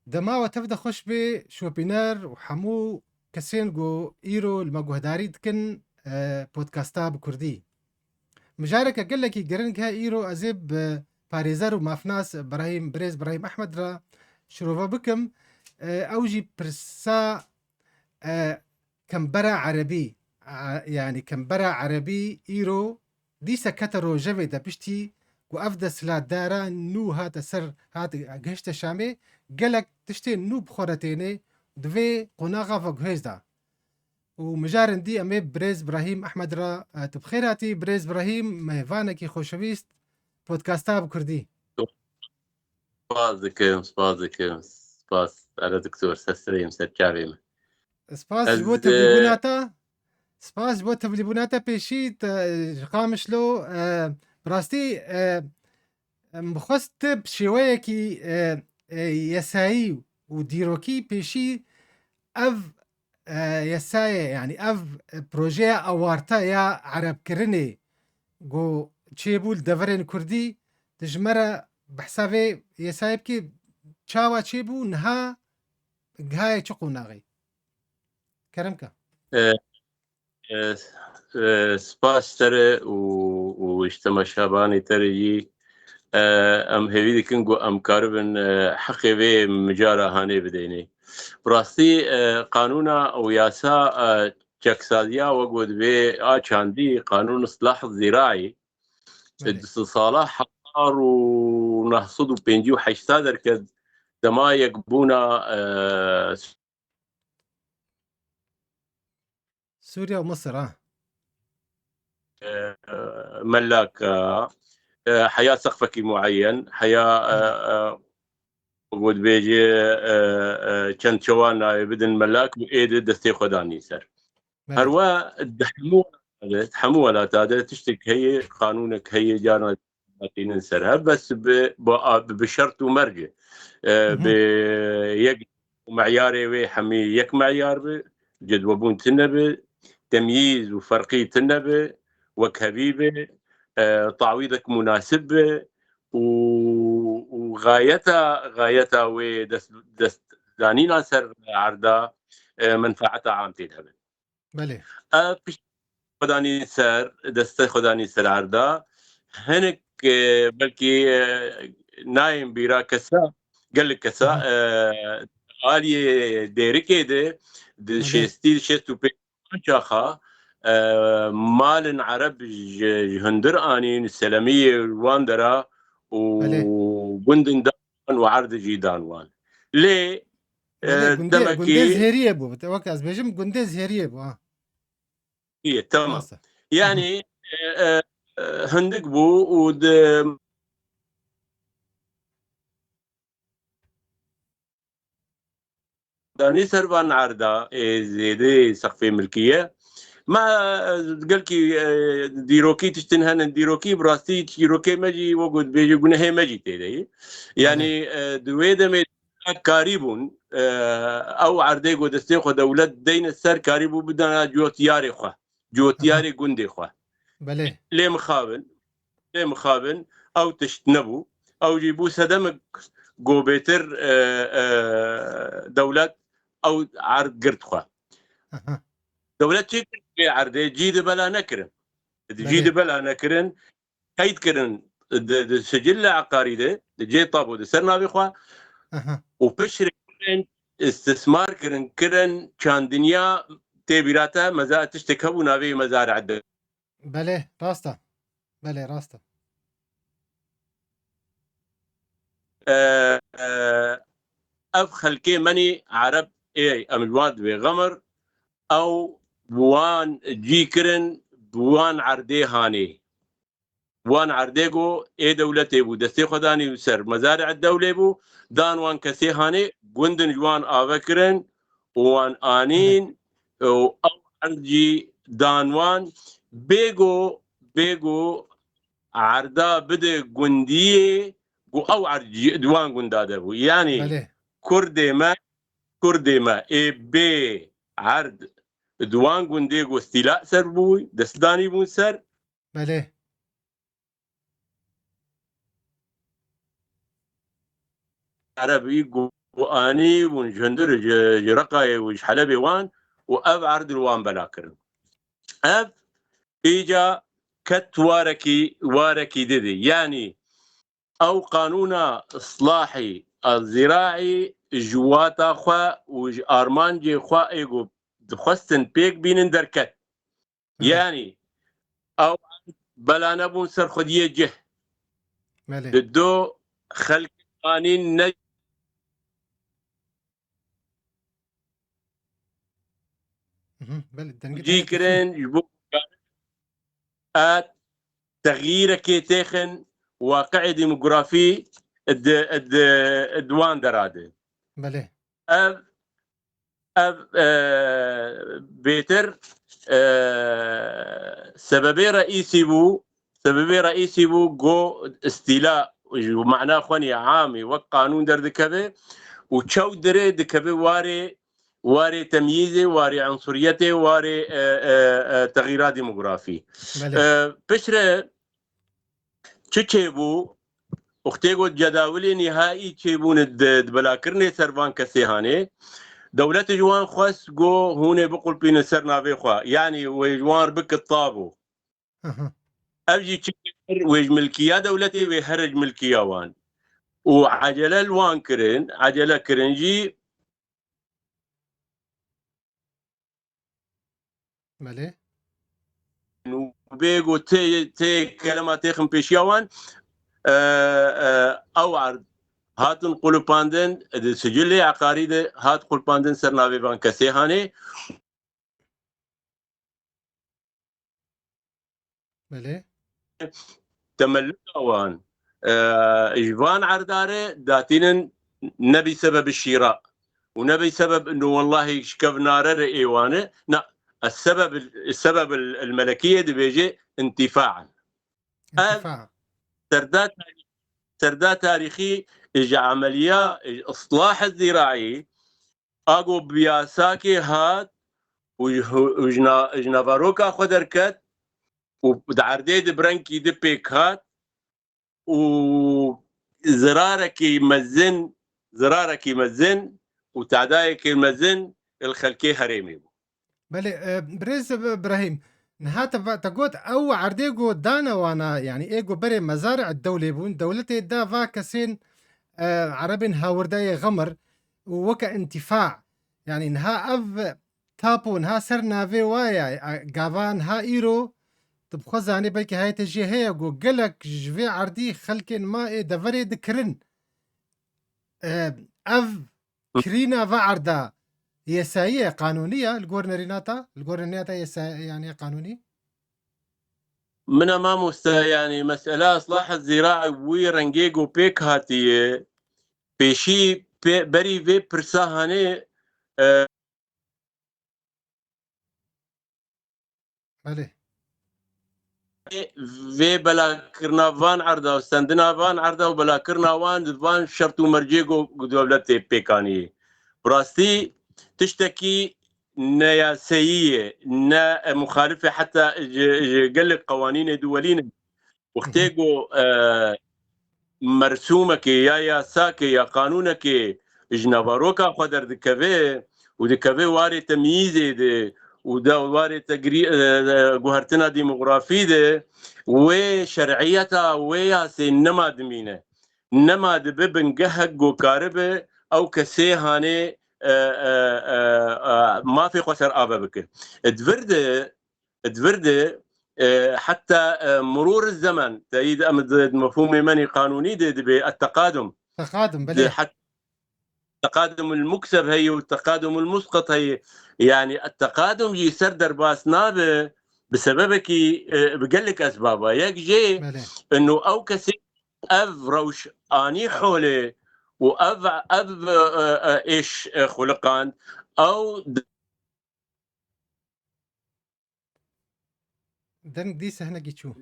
دما وتفدا خوش بي شوبينار وحمو كسين جو إيرو المجهداري دكن بودكاستا بكردي مجارك أقول لك يقرنها إيرو أزيب باريزر ومافناس إبراهيم بريز إبراهيم أحمد را شروفا بكم أوجي برسا كمبرا عربي يعني كمبرا عربي إيرو ديسا كترو جفيدا بشتي وأفدا سلا دارا نو هات سر هات قهشت شامي قالك تشتي نو بخورتيني دوي قناغا فقهزدا ومجارن دي أمي بريز إبراهيم أحمد را تبخيراتي بريز إبراهيم مهفانكي خوشويست بودكاستا بكردي سپاس على دكتور سسريم سجاريم سپاس جبو تبليبوناتا سپاس بو تبليبوناتا بيشيت قامشلو براستي مخست بشويكي يسايي وديروكي بيشي اف يسايا يعني اف بروجي اوارتا يا عرب كرني جو تشيبول دفرين كردي تجمرة بحسابي يسايبكي تشاوا تشيبو نها قهاي تشقو ناغي كرمكا سپاس ترى واجتماع شاباني ترى ام هویدی کنگو ام کاربن حقی به مجارا هانی بدینی براستی قانونا او یاسا جکسادیا وقود به آچاندی قانون اصلاح الزراعي صالح حقار ونحصد بينجي وحشتا دركد دما يقبونا سوريا ومصر ملاك حياة سقفك معين حياة وقود بيجي كان شوانا بدن ملاك وإيد دستي خداني سر هروا دحمو ولا تادر تشتك هي قانونك هي جانا ننسرها بس بشرط ومرجع بيك معياري وي حمي يك معيار جدوبون تنبه تمييز وفرقي تنبه وكهبيبه تعويضك مناسبه وغايتها ودست دانينا سر عرضا منفعتها عامتي هبه بله خداني سر دست خداني سر عرضا هنك بلكي نايم بيرا كسا قال لك كسا آلية ديريكي دي شيستيل شيستو بي شاخا مال عرب جهندر آنين السلمية الواندرا وبندن دان وعرض جيدان وان ليه قنديز هيريه بو بتوقع از بيجم قنديز هيريه بو هي تمام يعني هندق بو ود داني سربان عرضا زيدي سقفي ملكيه ما قالكي ديروكي تشتنهن ديروكي براستي ديروكي ماجي وقود بيجي قناه ماجي تيدي يعني دويدة كاريبون او عرديقو دستيخو دولت دين السر كاريبو بدنا جوتياري خوا جوتياري قندي خوا بله ليه مخابن او تشتنبو او جيبو سدمك قوبيتر دولت او عرض قرد خوا دولت چی عرضه جید بلا نکرن جید بلا نکرن قید کرن سجل عقاري ده جي طابو ده سرنا بخوا وبشر استثمار كرن كان دنيا تبيراتا مزارع تشتكبوا نابي مزارع ده بله راستا بله راستا اف خلكي مني عرب اي املواد بغمر او بوان جيكرن بوان عردي هاني وان عرديقو اي دولتي بو دستي خداني سر مزارع الدولة بو دان وان كسي هاني قندن جوان آفكرن وان آنين او عرجي دان وان بيقو عردا بده قندية او عرجي دوان قنداده بو يعني كردي ما اي بي عرض دوان قنديقو استيلاء سر بوي دستداني بون سر بله عربي واني ونجندر جرقاي وج حلبي وان واب عرض الوان بلاكر اب ايجا كت واركي ددي يعني او قانون اصلاحي الزراعي جواتا خوا وج ارمانجي خوا ايجو دخستن بيك بين دركت يعني او بلا نبون سر خديه جه دو خلق قانين نج جيكرين يبو تغيير كي تخن واقع ديموغرافي الدوان دراده بله اب بيتر سببي رئيسي بو جو استيلاء ومعناه خوني عامي وقانون در دكبه وشو دري دكبه واري تمييزي واري عنصريتي واري تغييرات ديموغرافي بشره تشيبو اختيغو جداولي نهائي تشيبون بلاكرني سربان كسيهاني دولة جوان خاص جو هون بقول بين سرنا بيخوا يعني وجوان بك الطابو ابجي ويج ملكيه دولتي ويهرج ملكيه وان وعجله الوان كرن عجله كرنجي مالي وبيجو تي كلمات تخم بيشيوان او عرض هاتن قلوباندن سجل عقاريد هات قلوباندن سرنا بيبان كسيهاني مالي تملكه وان اجبان عرداره داتين نبي سبب الشراء ونبي سبب انه والله شكفنا ايوانه لا السبب الملكيه دي بيجي انتفاعا سردات تاريخي اجى عمليه اصلاح الزراعي اقو بياساكي هات وجنا باروكا خدركت ودعرديد برنكي دي بيكات وزرارك يمزن وتعدايك يمزن الخلكي هريمي بله بريز ابراهيم نهات تقول او عرديغو دانا وانا يعني ايغو بري مزارع الدولة بون دولتي دا فاكسين عربين هاورداي غمر ووكا انتفاع يعني نها اف تابو نها سرنا في وايا غافان ها ايرو تبخزاني بلكي هاي تجي هي جو قلك جفي عردي خلكين ما دفري دكرن اف كرينا فعردا يساية قانونية الجورنريناتا يعني قانوني من امام يعني مسألة اصلاح الزراعي ويرنجيجو بيك هاتي بيشي بري في برساهاني عليه في بلا كرنافان عرضه وستندنافان عرضه وبلا كرناوان فان شرط مرجيجو دولتي بيكاني براستي تشتكي نياسية نا مخالفة حتى قال لك قوانين دولين واختيجو مرسومك يا ساكي يا قانونك جنافاروكا قدر دكافي ودكافي واري تمييزي دي ودا واري تجري جوهرتنا ديموغرافي دي وشرعيتها وياسي نما دمينه نما دبن جهك جو كاربه او كسي هاني ما في قصر ابابك دفرده حتى مرور الزمن تأييد مفهوم يمني قانوني بالتقادم بلي حتى التقادم المكسب هي والتقادم المسقط هي يعني التقادم يسر درباس نابه بسببك بقلك اسبابه يجي انه او كسي اف روش اني حوله واف ايش خلقان او دن دي سهنا جيتشو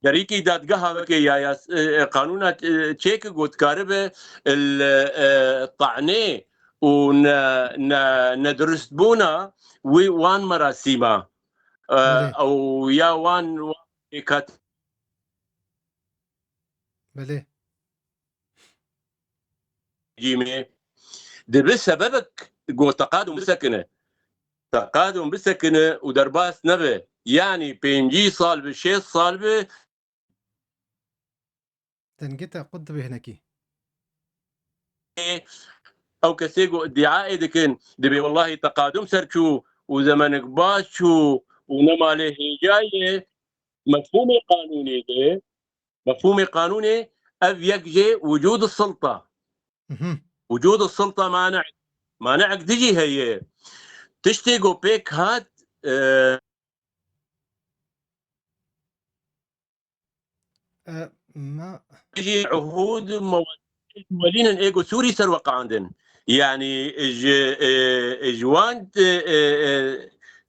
دريكي دادقها يا قانون تشيك قلت كاربه الطعنه وندرس بونا وان مراسيما او يا وان كات بلي جيمي ده بسببك جو تقادم بسكنه ودرباس نبه يعني بينجي صالبه شيء صالبه تنقطع قطبي هناكي او كسيجو ادعاء دكن دبي والله تقادم سرشو وزمن قباشو ونما له جايه مفهوم قانوني اف يكجي وجود السلطه مانع تجي هي تشتيقو بيك هات ما تجي عهود مولين ايجو سوري سر وقع عندن يعني جوان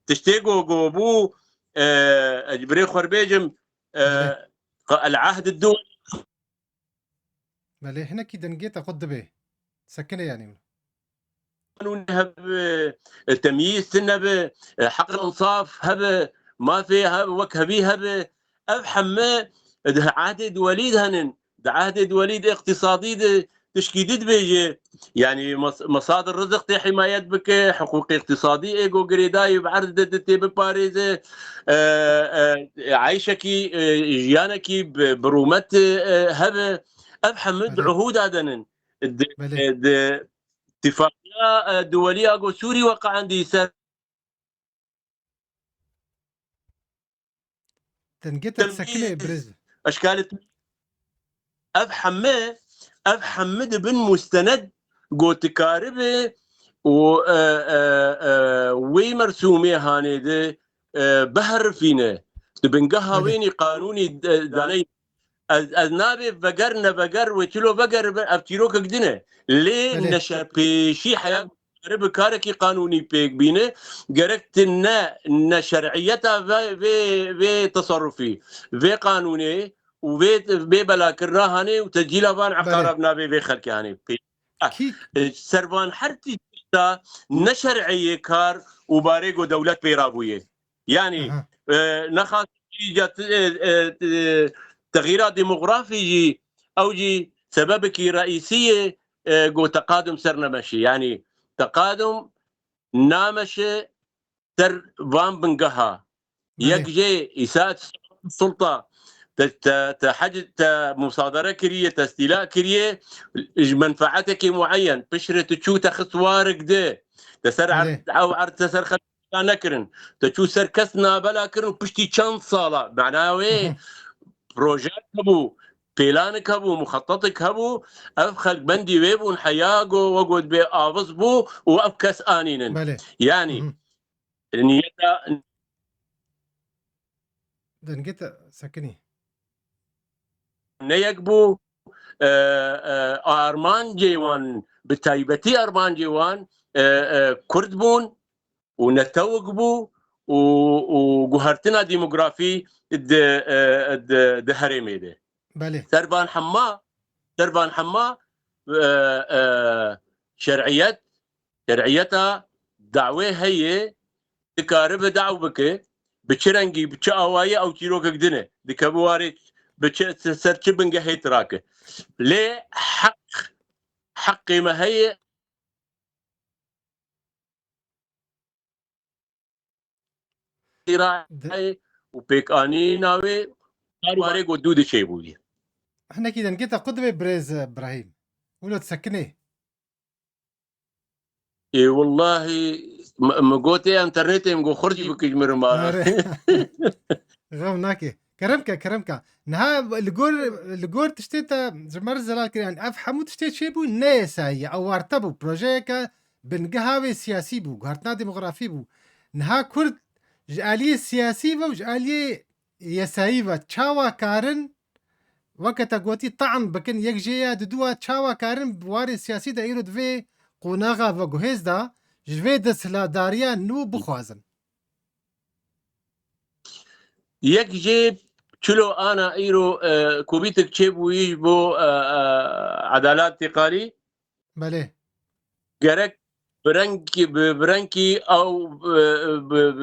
تشتيقو جوبو اجبري خربيجم العهد الدولي بله هنا كي دنقيتا قطبي سكنه يعني قانون هب التمييز سنه حق الانصاف هب ما في هب وكهبي هب افحم عهد وليد هنن عهد وليد اقتصادي تشكيدد بيجي يعني مصادر رزق تي حماية بك حقوق اقتصادي ايجو قريداي بعرض تي بباريز عايشكي جيانكي برومت هب افحم عهود هذا اتفاقيه دوليه اقول سوري وقع عندي تنقطع سكنه برز اشكال افحمد بن مستند قوت كاربه و ومرسومي هاني ده بهر فينا تبنقها ويني قانوني داني النابي بقر وتلو بقر افتيرو كدنه ليه نشر بشي حياه قرب كاركي قانوني بيك بينه قركت ان شرعيتها في تصرفي في قانوني وفي بلا كرهاني وتسجيلها بان عقارب نابي في خلكي هاني سربان حرتي نشرعيه كار وباريغو دولة بيرابويه يعني نخاط تغييرات ديموغرافية أو جي سببك رئيسية جو تقادم سرنا مشي يعني تقادم نامشي سر فان بنقها يكجي إساءة السلطة تحجد مصادرة كريه تستيلاء كريه منفعتك معين بشرة تشو تخصوارك ده تسرع أو عرض تسر خلق نكرن تشو سركسنا بلا كرن بشتي كان صالة معناه ويه بروجيت هبو بيلانك هبو مخططك هبو افخلق بندي ويبون حياقو وقود بي آفز بو وافكس آنينن يعني نيتا دنقطع سكني نيقبو ارمان جيوان بتايبتي ارمان جيوان كرد بون ونتوق بو وقهرتنا ديموغرافي د هرمي ده بله سربان حما شرعيتها دعوه هي تكارب دعوه بك بچرنگي بچ اوايه او تيروك قدنه دكبواري بچ سرچ بنگه هي تراك ليه حق ما هي وبيك اني ناوي واري قدود شي بوي احنا كده نقطع قطبي بريز ابراهيم ولو تسكني اي والله مقوتي انترنتي مقو خرج بك مرما غوناكي كرمك نها الجور تشتيتا زمر زلال يعني افهموا تشتيت شي بو نيسا او ارتبو بروجيكا بنقهاوي سياسي بو غارتنا ديموغرافي بو نها كرد جاليه سياسي بو جاليه يسايبا تشاوا كارن وقتا قوتي طعن بكن يكجيا ددوا تشاوا كارن بواري سياسي دا ايرو دفي قوناغا وغوهيز دا جوي دسلا داريا نو بخوازن يك جيب شلو انا ايرو كوبيتك تشيب ويجبو عدالات تقالي بله جرك برنكي او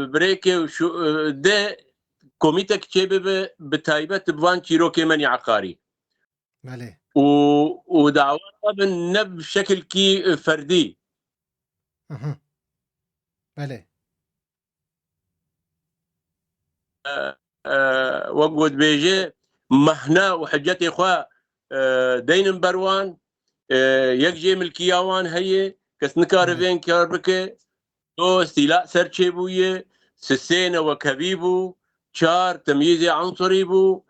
بريكي وشو ده كوميتك تشيب بتايبه بوان تشيروكي مني عقاري بله ودعوات رابن نب بشكل كي فردي اها بله وقود بيجي مهنا وحجتي خوا دين بروان يكجي ملكياوان هي كس نكاربين كاربكه دو استيلاء سرچه بويه سسين وكبيبو شار تمييز عنصري بو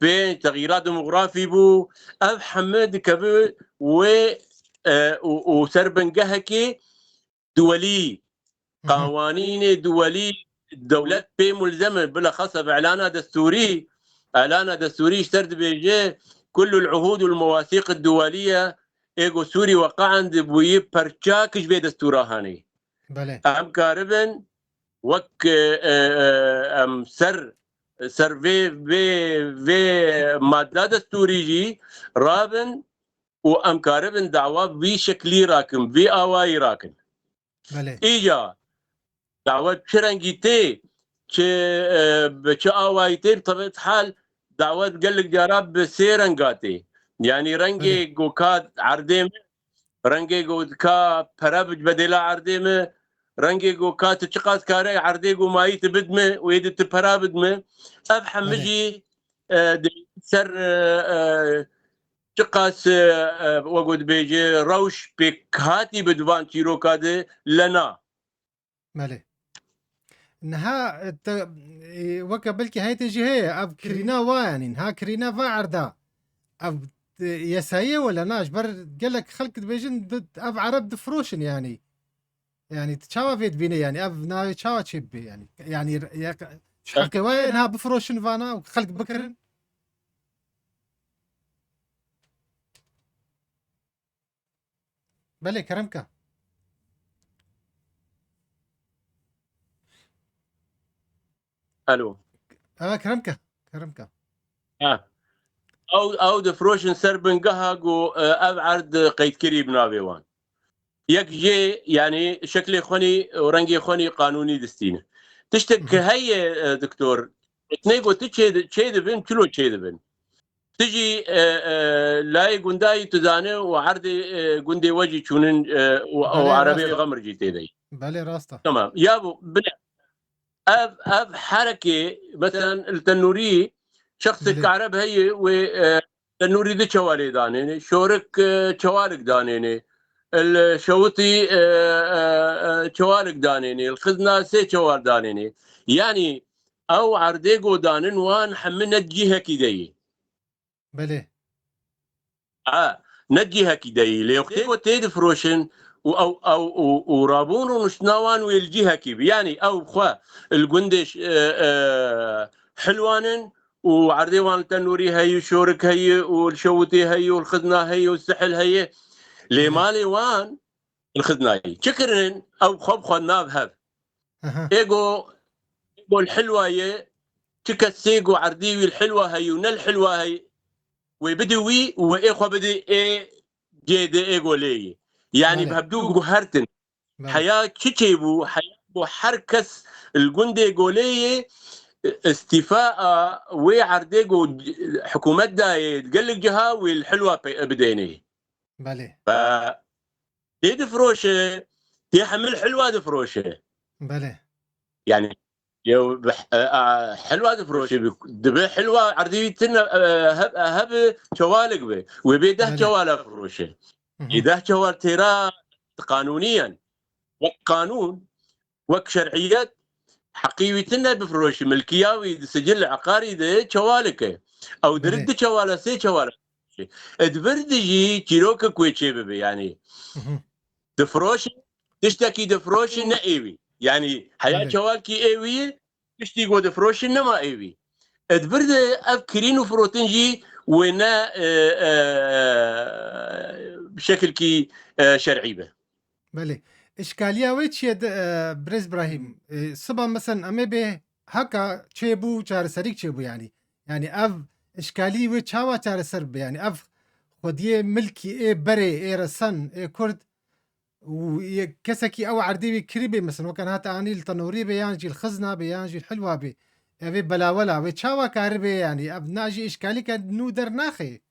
بين تغييرات ديموغرافي بو اب حمد كبي و وسربنجهكي دولي قوانين دولي الدولة بي ملزمة بالاخص باعلانها دستوري اعلانها دستوري اشترد بيجي كل العهود والمواثيق الدولية ايجو سوري وقعا بوي برشاكش بي دستورها هاني بله ام كاربن وك ام سر في ماده دستوري جي رابن وام كاربن دعوه بشكلي راكن في اواي راكن بله ايجا دعوه شرنجيتي بش اوايتي بطبيعه الحال دعوه قال لك جراب بسيرنجاتي يعني رنجي بله جوكاد عرديم رنگی گو کا پرابج بدلا عردمه رنگی گو کا تشقات كاري عردي گو ماي تبدمه ويد تبرابدمه اب بله حمجي سر شقاس وقود بيجي روش بكهاتي بدوان تيرو كاده لنا بله نها وكا بلكي هاي تجي هي اب كرينا وا يعني نها كرينا فا عردا اب يسايه ولا ناش بر قال لك خلق بيجن اب عرب دفروشن يعني تشاوا فيت بيني يعني اب نا تشاوا تشيب يعني حقي وين ها بفروشن فانا وخلق بكرن بله كرمكا الو كرمكا او دفروشن سربن قهق ابعد قيد كريب نابيوان يك جي يعني شكلي خوني ورنجي خوني قانوني دستينه تشتك هي دكتور تنيجو تشيد بن كيلو تشيد بن تجي لاي قنداي تزاني وعردي قندي وجي تشونن وعربي غمر جيتي ذي بله راسته تمام يابو بلا اب حركه مثلا التنوري شخص كعرب هي و التنوري دي شوالي دانيني شورك شوالك دانيني الشوطي شوالك دانيني الخزنه سي شوال دانيني يعني او عرديقو دانن وان حمنا جهه كدي بله نجيها كدي ليختيقو تيد فروشن او ورابون ونشناوان ويلجيها كيب يعني او خوا القندش حلوانن وعرديوان التنوري هي شورك هي والشوتي هي والخزنه هي والسحل هي لمالي وان الخزنه هي شكرن او خب خناب هب ايجو الحلوه هي تكسيق وعرديوي الحلوه هي ونل الحلوه هي وبدوي واخوه بدي اي جيدي ايغولي يعني بهبدو جوهرتن حياه تشيبو حياه حركس الجندي جولي استيفاء وعرديجو حكومات دا تقلق جها والحلوه بديني بله ف تيد فروشه تحمل حلوه دفروشه بله يعني يو حلوه دفروشه دبي حلوه عرديتنا هب شوالق به وبيده شواله فروشه اذا شوال ترى قانونيا وقانون وكشرعيات حقيويتنا بفروش ملكياوي سجل عقاري ده شوالك او درد شواله سي شواله ادبردجي كيلوكا كويتشي ببي يعني دفروش تشتكي دفروش نايوي يعني حياه شوالكي ايوي تشتي قو دفروش نما ايوي ادبرد افكرين وفروتنجي ونا بشكل كي شرعي به بله اشكاليه ويتش يد بريز ابراهيم صبا مثلا امي به هكا تشيبو چار سريك تشيبو يعني اف اشكالي ويتش هوا چار سرب يعني اف خديه ملكي اي بري اي رسن اي كرد وكسكي او عردي كريبي مثلا وكان هاتا اني التنوري بيانجي الخزنه بيانجي الحلوه بي ابي بلا ولا ويتشاوا كاربي يعني اب ناجي اشكالي كان نو در ناخي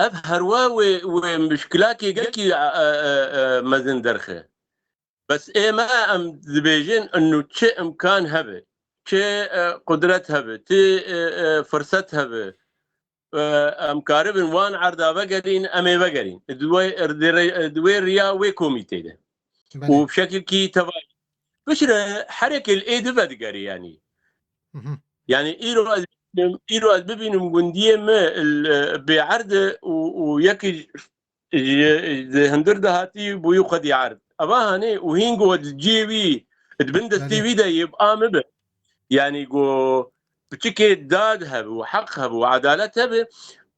اف هروا ومشكلاكي قالكي مزن درخه بس ايه ما ام دبيجين انه تشي امكان هبه تشي قدرت هبه تي فرصت هبه ام كاربن وان عرضا بقرين امي بقرين دوي ريا وي كوميتي ده بله وبشكل كي تبع بشر حركه الايد بدقري يعني ايرو از ببينم جنديه ما بعرض ويكي هندر دهاتي بويو قد يعرض ابا هاني وهينجو الجيبي البندس تي بله في ده يبقى مبه يعني جو بتشكي دادها وحقها وعدالتها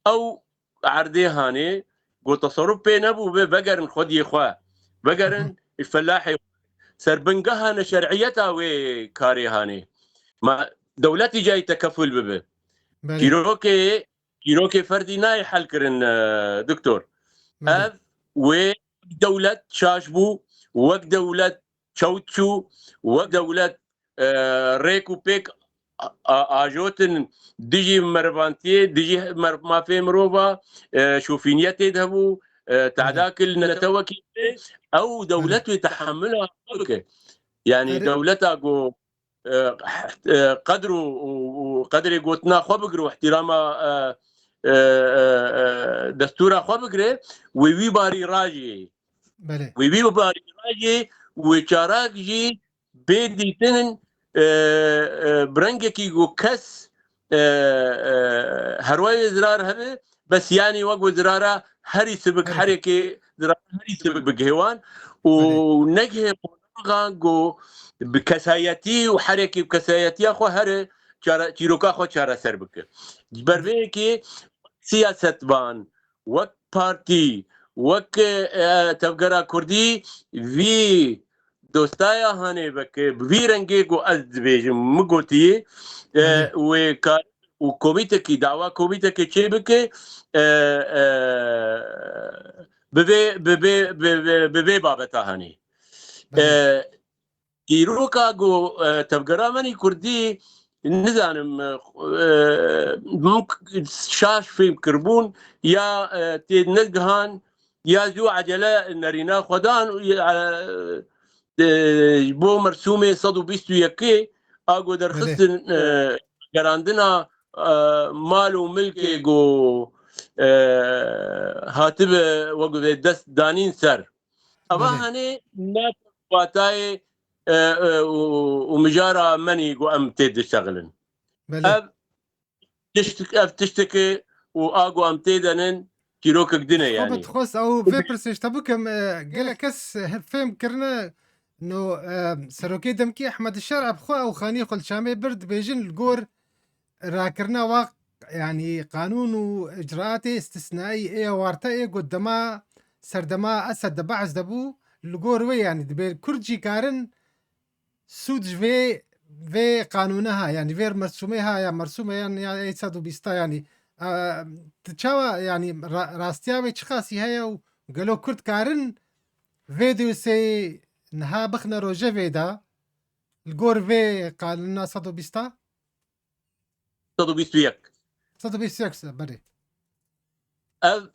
او عرضي هاني جو تصرف بين ابو بقرن خد يخوا بقرن الفلاح سربنقها شرعيتها وكاري هاني ما دولتي جاي تكفل ببه بله كيروكي فردي ناي حل كرن دكتور بله اف ودولة شاشبو وك دولة شوتشو وك دولة ريكو بيك اجوتن ديجي مرفانتي ديجي ما في مروبا شوفينيتي دهبو تعداكل نتوكي او دولته يتحملها يعني أري دولتها جو قدره وقدر قوتنا خبقر واحترامها دستورها خبقر ويبي باري راجي بله ويبي باري راجي وشاراك جي بيدي تنن برنجكي جو كس هرواي زرار هبه بس يعني وقو زرارة هري سبق حركة حركة زرارة هري سبق هوان بله ونجه جو بكسایتی و حرکتی بکسایتی خو هر چیروکا خو چاره سر بکه بربه که سیاست بان وک پارتی وک تفگرا کردی وی دوستایا هانه بکه وی رنگه گو از بیجم مگوتی بله و کار و کومیته کی دعوا کومیته کی چه بکه به بابتا هانی بله كيروكا جو تفقرامني كردي نزانم ممكن شاش في كربون يا تنقهان يا زو عجلة نرينا خدان بو مرسومي صدو بيستو يكي اقو در بله خصن قراندنا مال وملكي جو هاتب وقو دست دانين سر ابا بله هني ما باتاي ومجارة مني ام تيد شغلن بله اب تشتكي واقو ام تيدنن كيروك قدنا خبت يعني خص او في برسش تبوكم قال كس فهم كرنا انه سروكي دمكي احمد الشرع بخو او خاني خل شامي برد بيجن الجور راكرنا واق يعني قانون واجراءات استثنائي ايه وارتا ايه قدما سردما اسد بعز دبو الجور وي يعني دبي كرجي كارن سود في قانونها يعني فير مرسومها يا مرسومه يعني اي صدو بيستا يعني تشاوا يعني راستياوي تشخاصي هيا وقالوا كرت كارن فيديو سي نها بخنا روجه فيدا الجور في قال لنا صدو بيستا صدو بيستويك صدو بيستيكس بري اب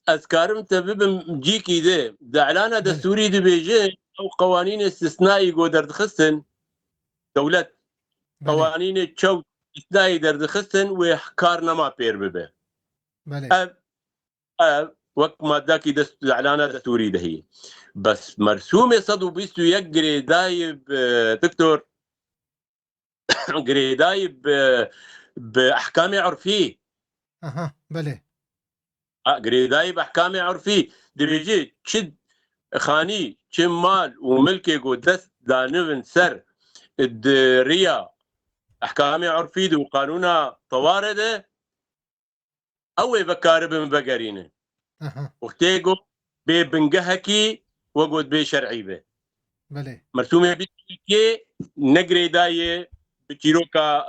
اذكارم تبب جيكي دي دعلانا بلي دستوري دي بيجي او قوانين استثنائي جو دردخستن دولت بلي قوانين تشو استثنائي دردخستن وحكارنا ما بير ببه بلي وقت ما داكي زعلانه دستوري ده هي بس مرسومه صدو بيستو يقري دايب دكتور قري دايب باحكام عرفيه اها بلي قري دايب احكام عرفيه دي بيجي تشد خاني مال وملكي قدس دانفن سر الدريا احكام عرفيه وقانونا طوارده او بكارب من بقرينه اها وختيجو ببنقهكي وقود بشرعي به بلي مرسومه بيكي نقري دايه بكيروكا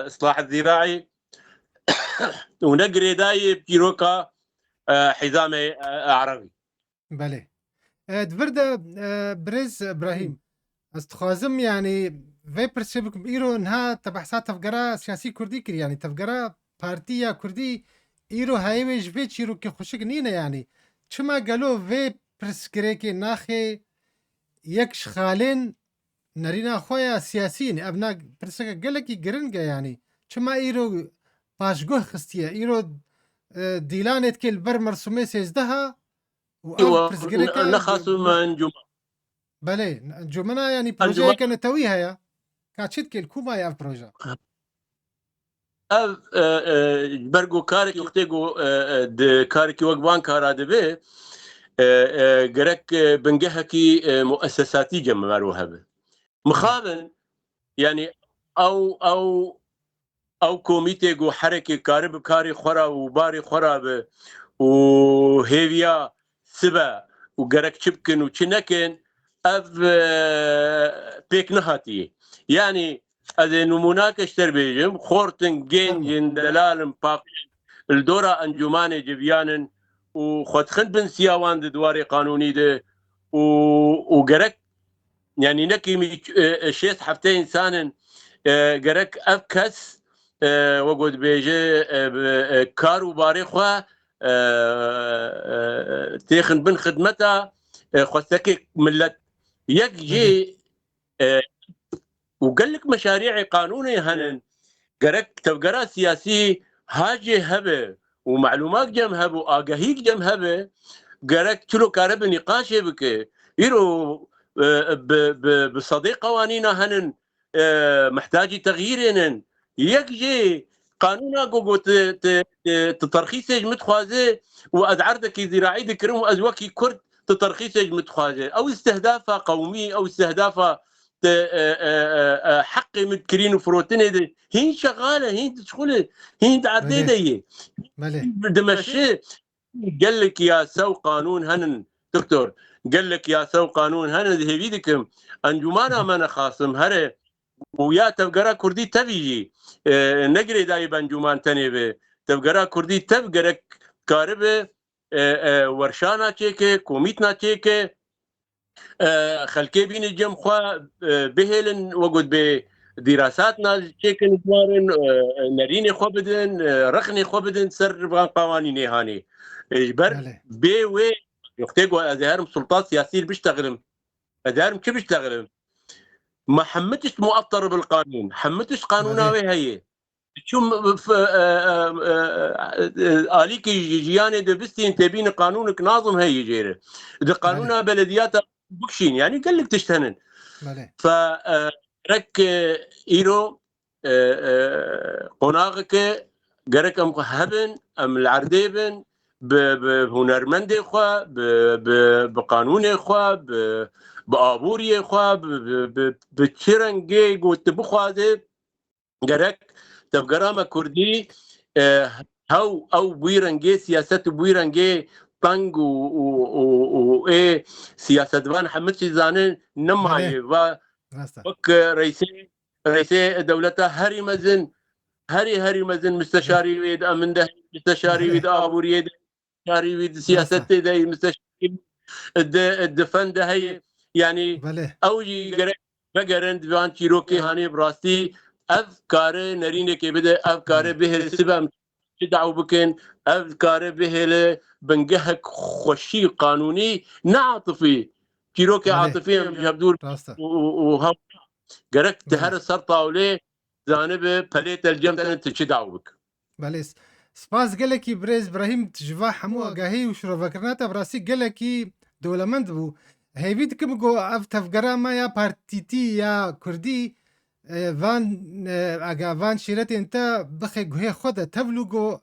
اصلاح الزراعي ونقري دايه بكيروكا حزام عربي بلي دبردا بريز ابراهيم استخوازم يعني في برسيبكم ايرو انها تبحثات تفقرا سياسي كردي كري يعني تفقرا بارتيا كردي ایرو هایویش وی چیرو که خوشک نینه یعنی چما گلو وی پرسکره که ناخه یکش خالین نرینا خویا سیاسین ابنا پرسکه گلکی گرنگه یعنی چما ایرو پاشگوه خستیه ایرو دیلانت که البر مرسومه سیزدها و اف پرسکره که نخص من جمع بله جمنا يعني بروجه كان تويها يا كاتشيت كل كوما يا بروجه اف برگو کارکی وقتیگو کارکی وقبان کارا دبی گرک بنجهكي مؤسساتي جمع مروها به مخابن يعني او كوميتي جو حركه كارب كاري خورا وباري خورا وهيفيا سبا وجرك شبكن وشنكن اف بيك نهاتي يعني اذا نموناك اشتر بيجم خورتن جين دلال باقين الدورة انجمان جبيان وخدخن بن سياوان دواري قانوني ده وجرك يعني نكي شيت حفتين انسان جرك افكس وقود بيجي كارو باريخوا تيخن بن خدمتها خستك ملت يجي وقال لك مشاريع قانوني هنن جرك تبقرا سياسي هاجي هبه ومعلومات جم هبه واقاهيك جم هبه جرك تلو كارب نقاش بك يرو بصديق قوانينا هنن محتاج تغيير يكجي قانونا جوجو تترخيص متخوازه وادعردك زراعي ذكرهم وازوكي كرد تترخيص متخوازه او استهدافها قومي او استهدافها حقي متكرين وفروتين هي شغاله هي تدخل هي تعديده دمشي قال لك يا سو قانون هنن دكتور قال لك يا سو قانون هنن ذهبيدكم انجمانا من خاصم هره ويا تبقرا كردي تبيجي نقري داي بنجومان تنيبه تبقرا كردي تبقرا كاربه ورشانا تشيكه كوميتنا تشيكه خلكي بين الجم خوا بهلن وقد ب دراساتنا تشيكن دوارن نريني خبدن رخني خبدن سر قوانين هاني اجبر بي وي يختيقوا ازهرم سلطات سياسيه بيشتغلم ازهرم كيف بيشتغلم ما حمتش مؤطر بالقانون حمتش قانوناوي هي شو آليك جياني دبستين تبين قانونك ناظم هي جيره اذا قانونها بلديات بكشين يعني قال لك تشتهنن فرك ايرو قناغك جرك ام هبن ام العرديبن بهنرمندي خوا بقانوني خوا بآبوري خوا بتشرنجي قلت بخوازي جرك تبقرامة كردي هاو او بويرنجي سياسة بويرنجي طنق و ايه سياسة دوان حمد زانين نماي وك رئيسي دولتها هري مزن مستشاري ويد امن ده مستشاري ويد ابوري ويد مستشاري ويد سياسة ده مستشاري الدفن ده هي يعني اوجي جرند بان تشيروكي هاني براستي افكار نرينه كي بدا افكار به سبب دعوا بكن افكار به بنجهك خوشي قانوني نعاطفي تشيروكي عاطفي جابدور وهم جرك تهر سرطاولي جانب بليت الجمتن تشدعوا بك بليس سپاس گلکی برز ابراهیم تجوا حمو آگاهی و شروع براسی گلکی دولمند بو هیوید کم گو اف تفگرا ما یا پارتیتی یا کردی وان اگا وان شیرت انتا بخی گوه خود تبلو گو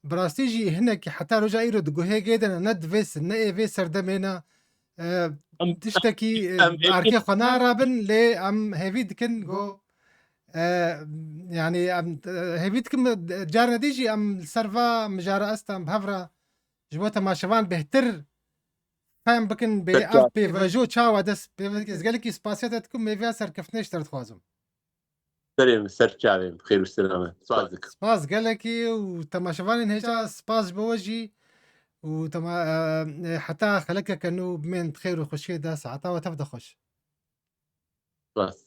براستی جی هنه که حتی رجا ایرو دو گوه گیدن ند ویس نه ایوی سردمینا تشتکی ارکی خوانا رابن لی ام هیوید کن گو يعني هيبيتكم جارنا ديجي ام سرفا مجارة استم بهفرا جوتا ما شوان بهتر فهم بكن بي اف بي فجو تشاوا دس قالك سباسيتكم ميفيا سر كفنيش ترد خوازم سلام سر تشاوي بخير والسلامة سباس قالك وتما شوان هجا سباس بوجي وتما حتى خلقك انه بمن خير وخشي دا ساعتا وتفضى خوش سباس